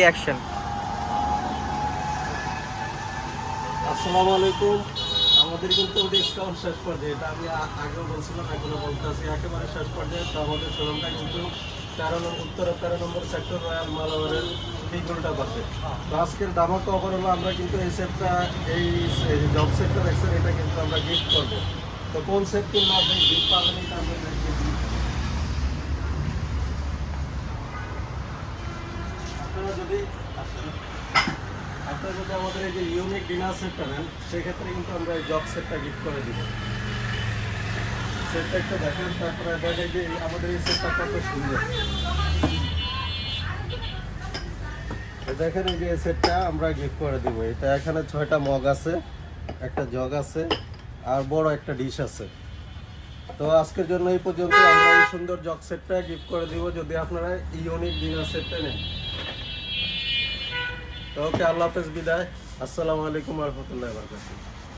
Action. আসসালামু আলাইকুম। আমাদের কিন্তু ডিসকাউন্ট শেষ পর্যায়ে, এটা আমি আগেও বলছিলাম, এখনো বলতেছি, একেবারে শেষ পর্যায়ে। তো আমাদের শোরুমটা কিন্তু 13 নম্বর সেক্টর রয়্যাল মালাবারের ঠিক উল্টা পাশে। তো আজকের ধামাকা অফার হলো, আমরা কিন্তু এই সেটটা, এই জব সেটটা দেখছেন, এটা কিন্তু আমরা গিফট করবো। তো কোন সেট কিনলে আপনি গিফট পাবেন, এটা আমরা আপনারা যদি আপনারা যদি আমাদের এই যে ইউনিক ডিনার সেটটা নেন, সেক্ষেত্রে কিন্তু আমরা এই জব সেটটা গিফট করে দিব। সেটটা একটু দেখেন, তারপরে দেখেন যে আমাদের এই সেটটা কত সুন্দর। দেখেন এই যে এই সেটটা আমরা গিফট করে দিব। এটা এখানে 6টা মগ আছে, একটা জগ আছে, আর বড় একটা ডিশ আছে। তো আজকের জন্য এই পর্যন্ত। আমরা এই সুন্দর জগ সেটটা গিফট করে দিব যদি আপনারা ইউনিক ডিনার সেটটা নেন। তো ওকে, আল্লাহ হাফেজ, বিদায়। আসসালামু আলাইকুম ওয়া রাহমাতুল্লাহি ওয়া বারাকাতুহু।